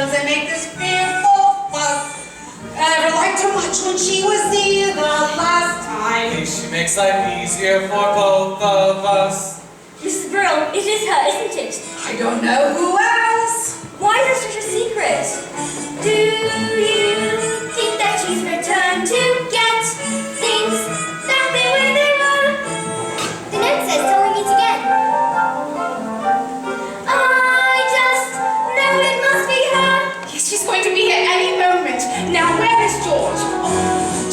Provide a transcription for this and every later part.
ones that make this fearful fuss. I never liked her much when she was here the last time. She makes life easier for both of us. Mrs. Burrell, it is her, isn't it? I don't know who else. Why is there such a secret? Do you think that she's returned to get things back there where they were? The note says don't we meet again. I just know it must be her. Yes, she's going to be here any moment. Now, where is George? Oh,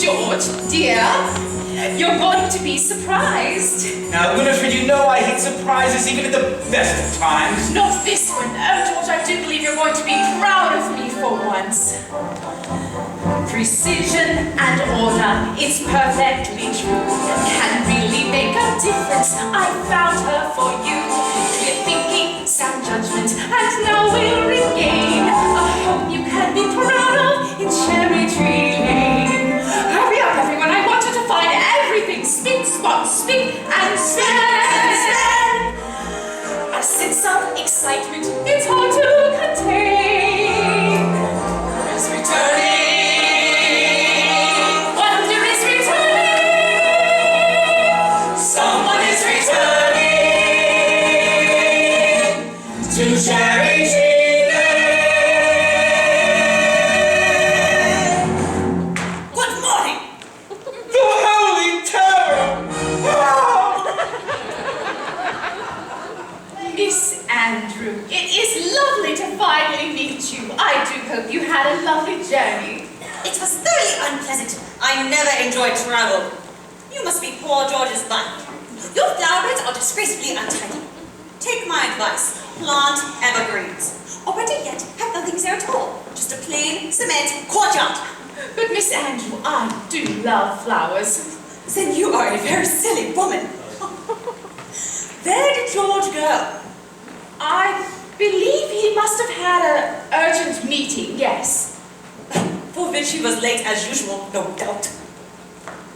George, dear, you're going to be surprised. Now, Winifred, you know I hate surprises even at the best of times. Not this one. Oh, George, I do believe you're going to be proud of me for once. Precision and order, it's perfectly true. Can really make a difference. I found her for you. Clear thinking, sound judgment, and now we'll regain a home you can be proud of in Cherry Tree Lane. Hurry up, everyone. I want you to find everything. Spin, spot, spin, and span. A sense of excitement, it's hard to contain. It's returning. Wonder is returning. Someone is returning to Cherry Tree Lane. Good morning. The Holy Terror! Miss Andrew, it is lovely to finally meet you. I do hope you had a lovely journey. It was thoroughly unpleasant. I never enjoyed travel. You must be poor George's wife. Your flower beds are disgracefully untidy. Take my advice. Plant evergreens. Or better yet, have nothing there at all. Just a plain cement courtyard. But Miss Andrew, I do love flowers. Then you are a very silly woman. Where did George go? I believe he must have had an urgent meeting, yes. For which he was late as usual, no doubt.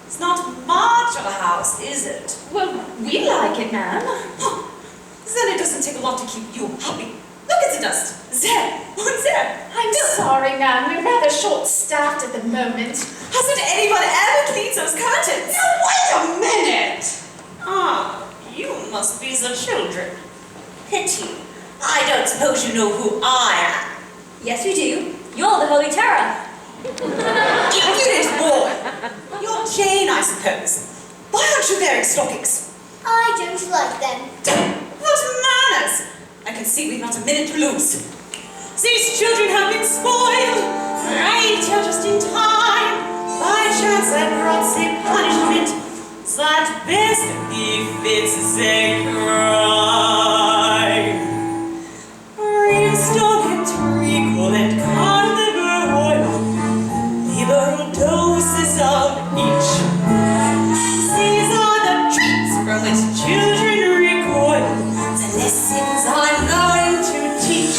It's not much of a house, is it? Well, we like it, ma'am. Then it doesn't take a lot to keep you happy. Look at the dust. There. What's there? I'm sorry, ma'am. We're rather short-staffed at the moment. Hasn't anyone ever cleaned those curtains? Now, wait a minute! Ah, you must be the children. Pity. I don't suppose you know who I am. Yes, we do. You're the Holy Terror. Impudent boy. You're Jane, I suppose. Why aren't you wearing stockings? I don't like them. What manners! I can see we've not a minute to lose. These children have been spoiled. Right here just in time. By chance that brought the punishment that best befits their crime. Brimstone and treacle and carnival oil, liberal doses of each. These are the treats from which children recoil. The lessons I'm going to teach.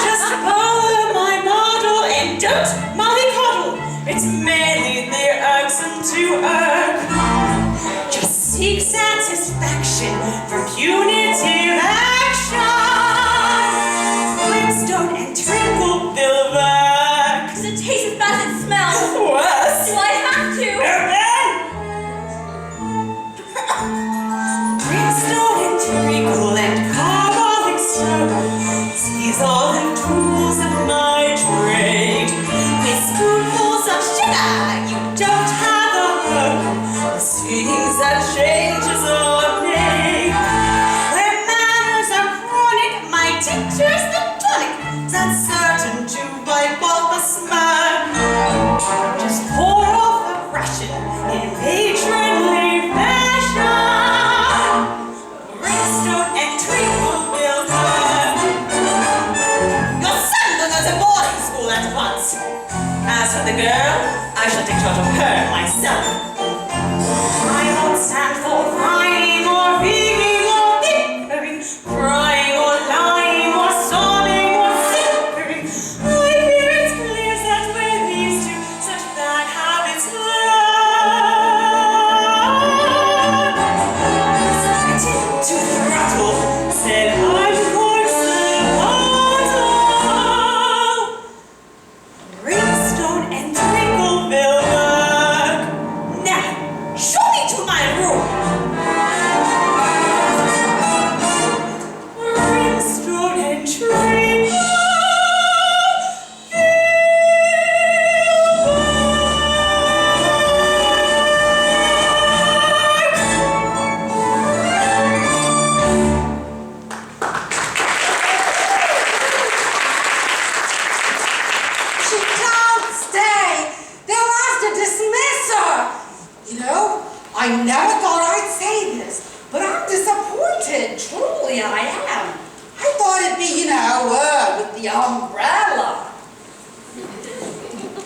Just follow my model and don't mollycoddle. It's merely their oxen to irk. Just seek satisfaction from punitive action. Brimstone and treacle will work. Does it taste as bad as it smells? Worse. Do I have to? Brimstone and treacle and carbolic stone. These are the tools of my trade. With spoonfuls of sugar, you don't have a hope. The things that changes are made. Where manners are chronic, my teacher's the tonic. That's certain to wipe off a smirk. Just pour off the ration in matronly fashion. Brimstone and treacle will come. Your son will go to boarding school at once. As for the girl, I shall take charge of her myself. I won't stand for crying or begging or bickering, crying or lying or sobbing or simpering. I fear it's clear that we're these two such bad habits learn. To throttle, said I'm going to bottle. I never thought I'd say this, but I'm disappointed. Truly, I am. I thought it'd be, with the umbrella.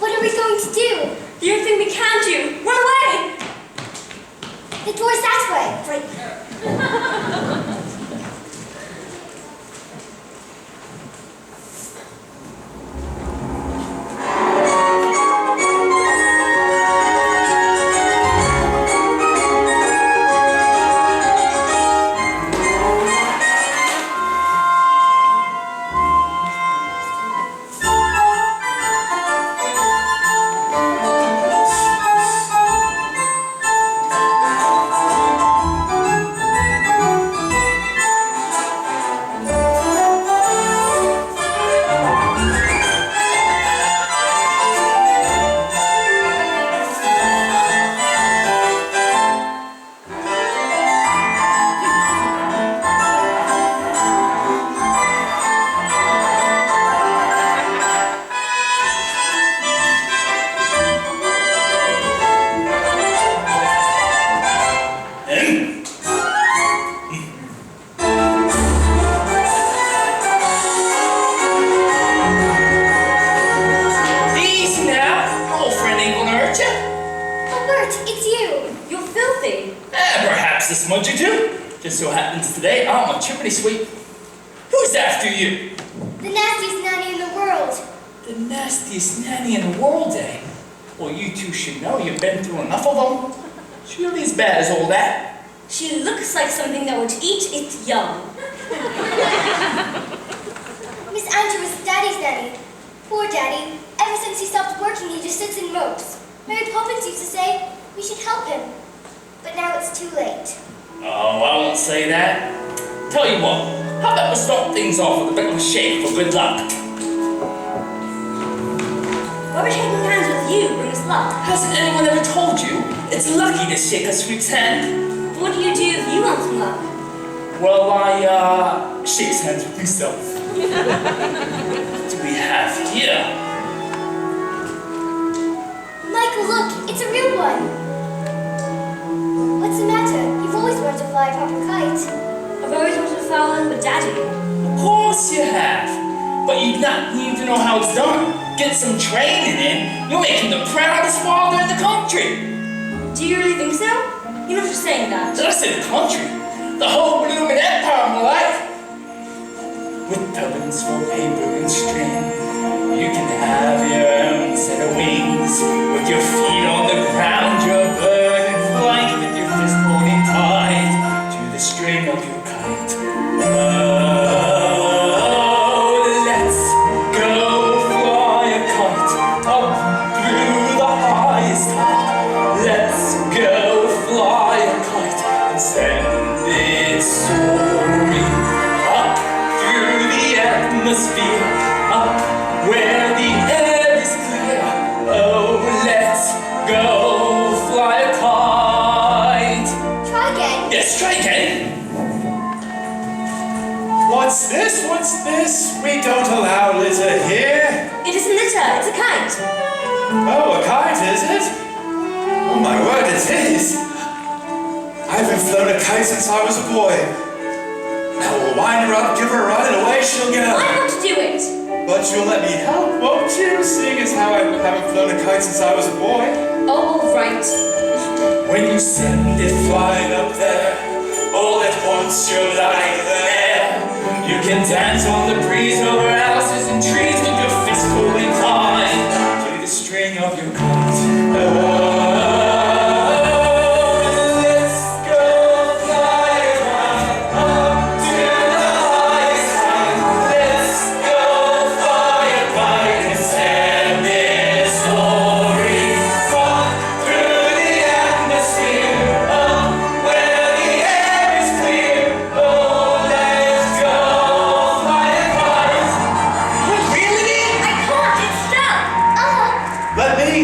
What are we going to do? The only thing we can do, run away! The door's that way. Right. Perhaps the smudger too? Just so happens today I'm a chimney sweep. Who's after you? The nastiest nanny in the world. The nastiest nanny in the world, eh? Well, you two should know you've been through enough of them. She really as bad as all that. She looks like something that would eat its young. Miss Andrew is Daddy's nanny. Poor Daddy. Ever since he stopped working, he just sits and mopes. Mary Poppins used to say we should help him. But now it's too late. Oh, I won't say that. Tell you what, how about we start things off with a bit of a shake for good luck? Why are we shaking hands with you brings luck? Hasn't anyone ever told you it's lucky to shake a sweep's hand? What do you do if you want some luck? Well, I, shakes hands with myself. What do we have here? Michael, look, it's a real one. What's the matter? You've always wanted to fly a proper kite. I've always wanted to fly one with Daddy. Of course you have. But you not need to know how it's done. Get some training in, you'll make him the proudest father in the country. Do you really think so? You're not just saying that. Did I say the country? The whole blooming empire, my life. With turbans for paper and string, you can have your own set of wings. With your feet on the ground, you're a bird in flight. With your fist holding tight to the string of your kite. Oh, let's go fly a kite up through the highest height. Let's go fly a kite and send it soaring up through the atmosphere, up where the air is clear. Oh, let's go fly a kite. Try again. Yes, try again. What's this? What's this? We don't allow litter here. It isn't litter, it's a kite. Oh, a kite, is it? Oh my word, it is. I've been flown a kite since I was a boy. Now we'll wind her up, give her a run, and away she'll go. I want to do it. But you'll let me help, won't you? Seeing as how I haven't flown a kite since I was a boy. Oh, all right. When you send it flying up there, all at once you're like the air. You can dance on the breeze over houses and trees with your fist holding tight to the string of your kite. Oh, let's go fly a kite up to the highest height. Let's go fly a kite and send it soaring up through the atmosphere, up where the air is clear. Oh, let's go fly a kite. Really? I can't, it's stuck. Let me.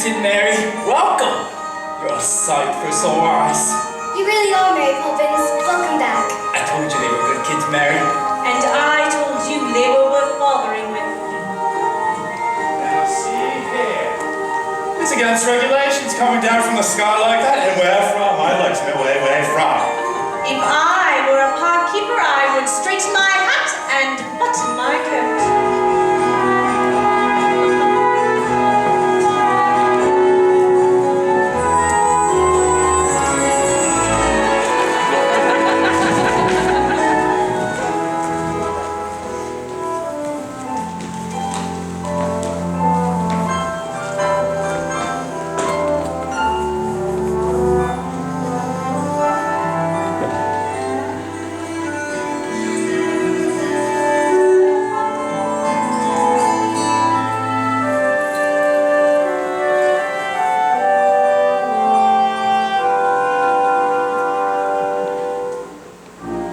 St. Mary, welcome! You're a sight for sore eyes. You really are, Mary Poppins. Welcome back. I told you they were good kids, Mary. And I told you they were worth bothering with. Now see here. It's against regulations coming down from the sky like that. And where from? I'd like to know where from. If I were a park keeper, I would straighten my hat and button my coat.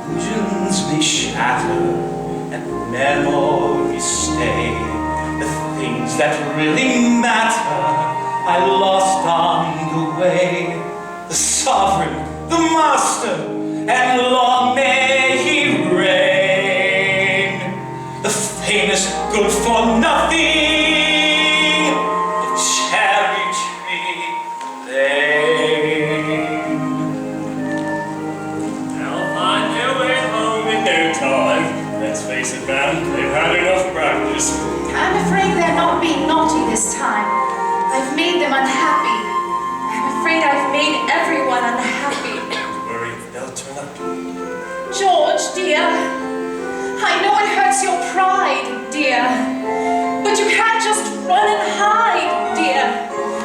Illusions may shatter and memories stay. The things that really matter I lost on the way. The sovereign, the master, and long may he reign. The famous good for nothing, the cherry tree Lane. They'll find their way home in no time. Let's face it, man, they've had enough practice. I'm afraid they're not being naughty this time. I've made them unhappy. I'm afraid I've made everyone unhappy. Don't worry, they'll turn up. George, dear, I know it hurts your pride, dear, but you can't just run and hide, dear.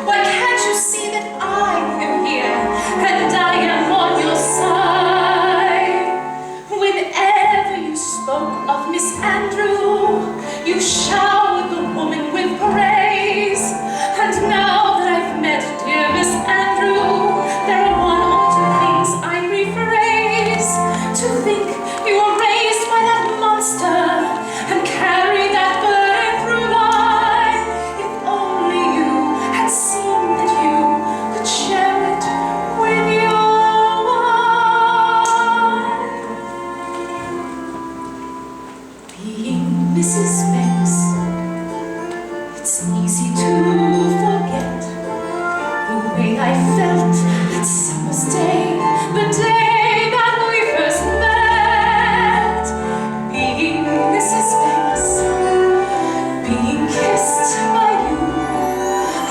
Why can't you see that I am here and I am on your side? Whenever you spoke of Miss Andrew, you showered the woman with praise. And now that I've met dear Miss Andrew, there are one or two things I rephrase. To think you were raised by that monster and carry that burden through life. If only you had seen that you could share it with your wife. Being Mrs. Banks, it's easy to forget the way I felt that summer's day, the day that we first met. Being Mrs. Banks, being kissed by you,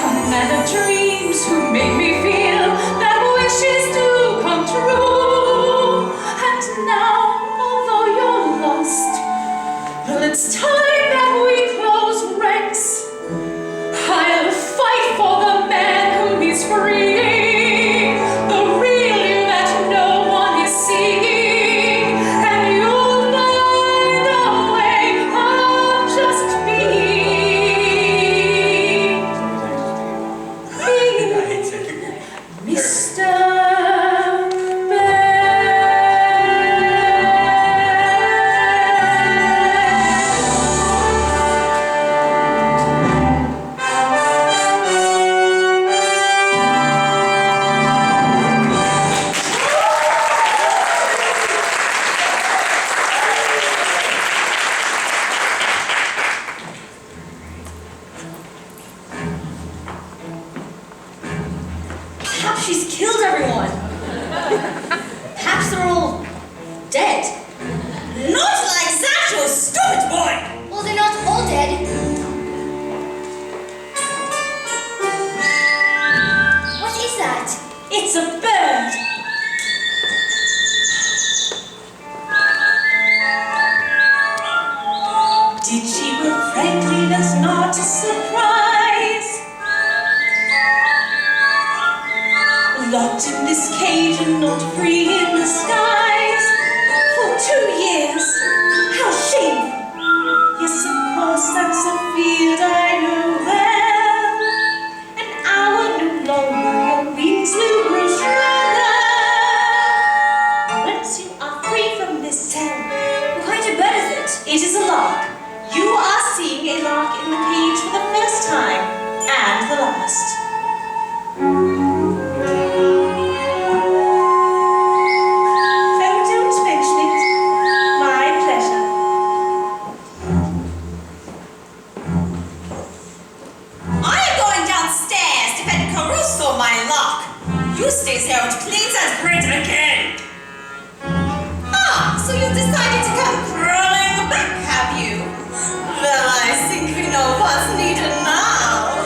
a man of dreams who made me feel that wishes do come true. And now, although you're lost, well, it's time that we close ranks. I'll fight for the man whom he's freeing, the real you that no one is seeing, and you'll find a way of just being Mr. Perhaps she's killed everyone. Perhaps they're all dead. Not like that, you stupid boy! Well, they're not all dead. What is that? It's a bird. Did she? Well, frankly, that's not a surprise. Locked in this cage and not free in the skies for 2 years. How shameful! Yes, of course, that's a field I know well. An hour no longer, your wings will grow stronger. Once you are free from this cell, What kind of bird is it? it is a lark. You are seeing a lark in the cage for the first time and the last. his hair, which cleans and great again. Ah, so you've decided to come crawling back, have you? Well, I think we know what's needed now.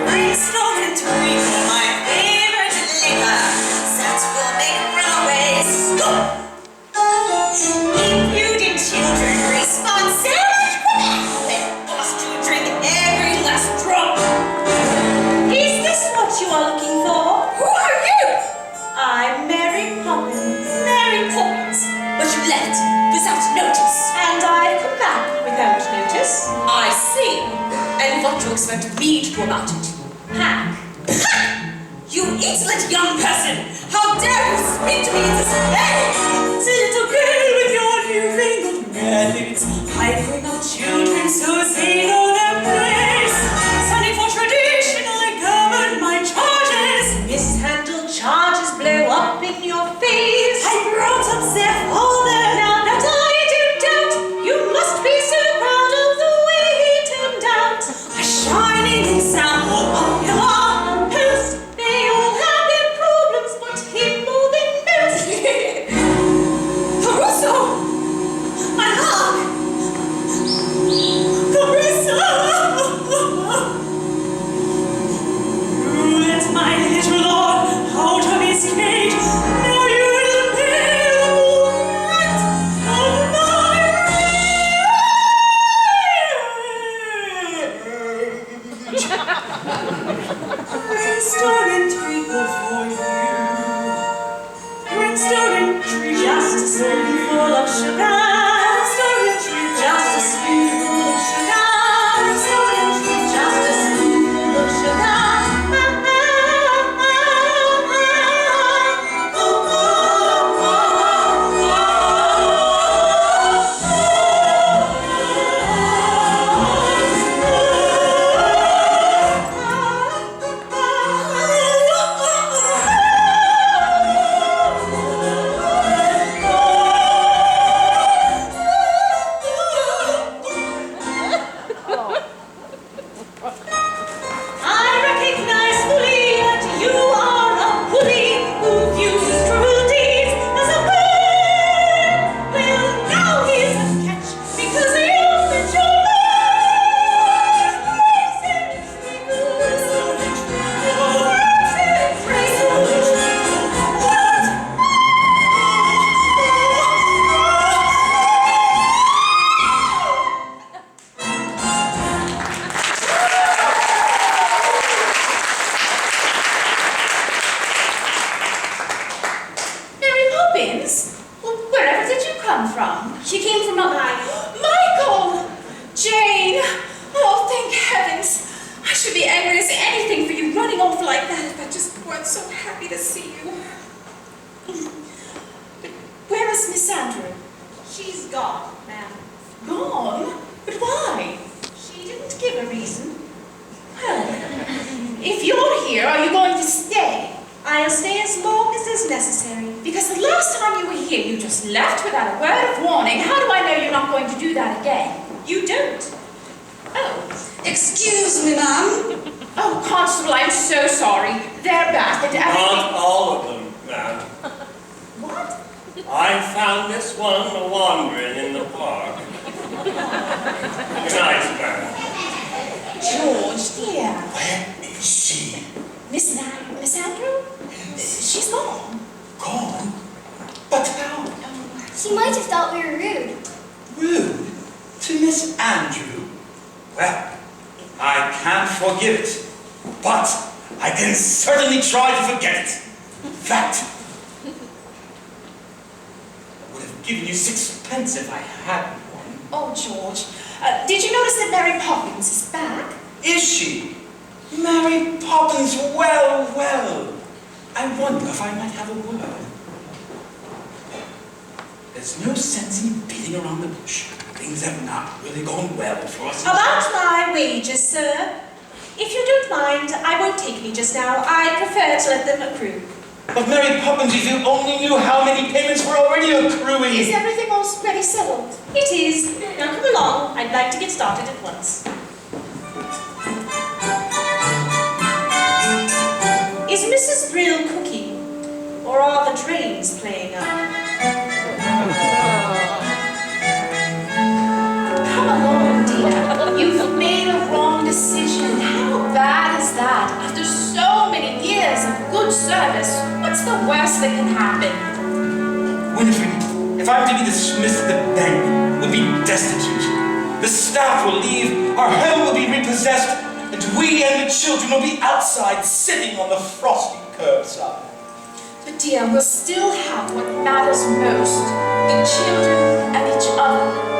Brimstone and treacle, my favorite liquor, that will make runaways stop. Impudent children respond so much quicker when forced to drink every last drop. Is this what you are looking for? Who are you? I'm Mary Poppins. Mary Poppins? But you left without notice. And I've come back without notice. I see. And what do you expect me to do about it? Hack. You insolent young person! How dare you speak to me in this way? See, it's okay with your newfangled methods. I bring up children so they know their place. Standing for tradition, I govern my charges. Mishandled charges blow up in your face. I brought up their father. Now that I do doubt, you must be so proud of the way he turned out. A shining example of your post. They all have their problems, but him more than most. Caruso! My heart! Caruso! You let my little lord out of his cage. Now you're in the pale light of my rage. Brimstone and treacle for you. Brimstone and treacle. Just a spoonful of sugar. Brimstone and treacle. Just a spoonful of sugar. Brimstone and treacle. Just a spoonful of sugar. I recognize fully that you are a bully who views cruelties as a bird. Well, now he's a catch because you fit your Mary Poppins? Well, wherever did you come from? She came from up high. Michael! Jane! Oh, thank heavens! I should be angry as anything for you running off like that, but just weren't so happy to see you. But where is Miss Andrew? She's gone, ma'am. Gone? But why? She didn't give a reason. Well, if you're here, are you going to stay? I'll stay as long as is necessary. Because the last time you were here, you just left without a word of warning. How do I know you're not going to do that again? You don't. Oh. Excuse me, ma'am. Oh, Constable, I'm so sorry. They're back and Not all of them, ma'am. What? I found this one wandering in the park. Good night, ma'am. George, dear. Where is she? Miss Andrew? She's gone. Gone? But how? She might have thought we were rude. Rude? To Miss Andrew? Well, I can't forgive it, but I can certainly try to forget it. In fact, I would have given you 6 pence if I had one. Oh, George. Did you notice that Mary Poppins is back? Is she? Mary Poppins, well, well. I wonder if I might have a word. There's no sense in beating around the bush. Things have not really gone well for us. About my wages, sir. If you don't mind, I won't take me just now. I prefer to let them accrue. But Mary Poppins, if you only knew how many payments were already accruing. Is everything already settled? It is. Now come along. I'd like to get started at once. Is Mrs. Brill cooking? Or are the trains playing up? Come along, dear. You've made a wrong decision. How bad is that? After so many years of good service, what's the worst that can happen? Winifred, if I'm to be dismissed, the bank will be destitute. The staff will leave, our home will be repossessed, and we and the children will be outside sitting on the frosty curbside. But dear, we'll still have what matters most, the children and each other.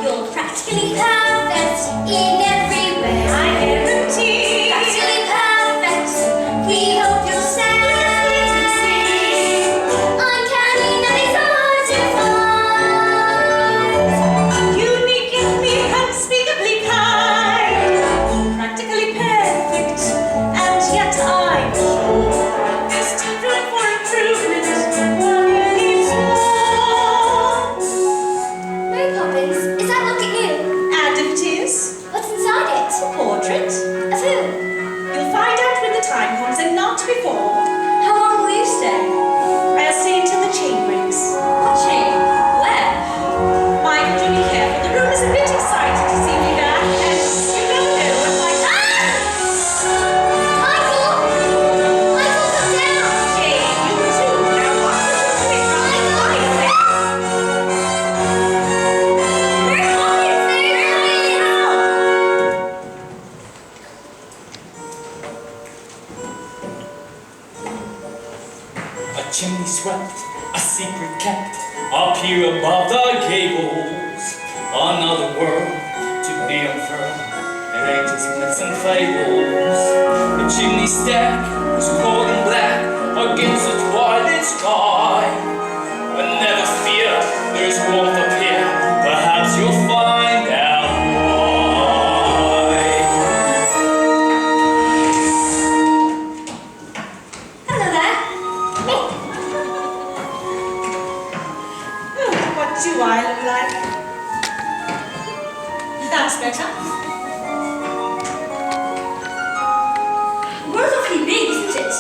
You're practically perfect in every way. I guarantee. Practically perfect. We hope you'll say. Uncanny, nothing's hard to find. Unique in me, unspeakably kind. Practically perfect, and yet I'm sure there's still room for improvement. One needs more. Mary Poppins, is that locket new? And if it is, What's inside it? a portrait. Of who? You'll find out when the time comes, and not before. How long will you stay? I'll stay until the chain breaks. What chain? Where? Michael, do be careful. The room is a bit excited to see me back, and you never know what might happen. Michael! Michael, come down! Hey, you too. Now watch what you're doing. Mary Poppins, Mary Poppins! A chimney swept, a secret kept, up here above the gables. Another world to be unfurled, and angels, myths, and fables. The chimney stack was cold and black against the twilight sky. But never fear, there's warmth up here. Perhaps you'll find out why. Hello there. Oh, what do I look like? That's better. The world's awfully big, isn't it?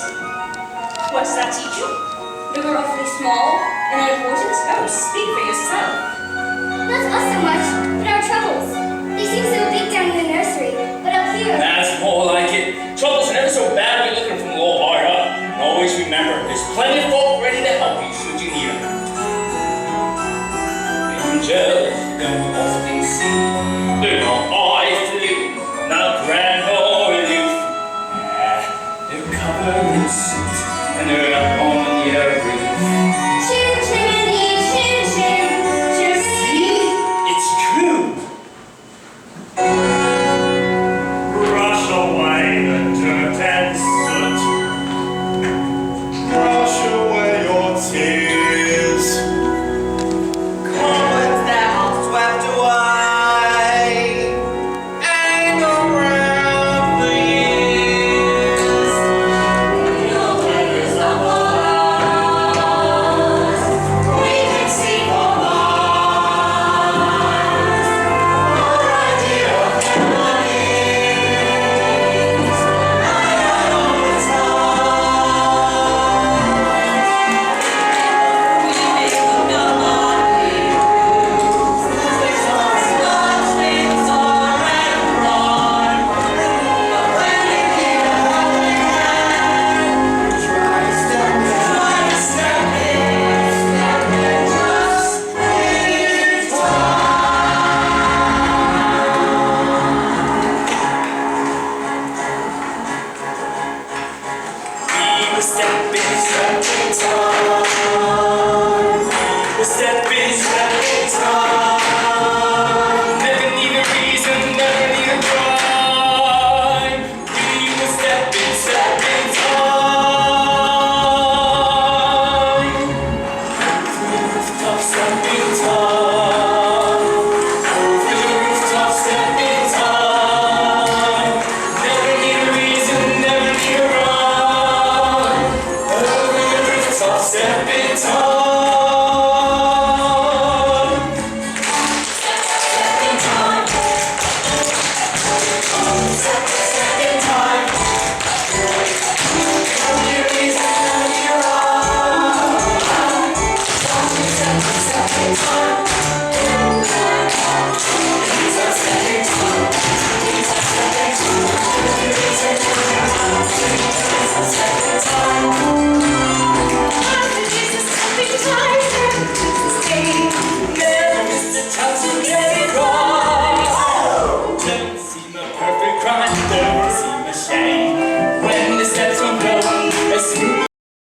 What does that teach you? We were awfully small and unimportant. Oh, speak for yourself. Not us so much.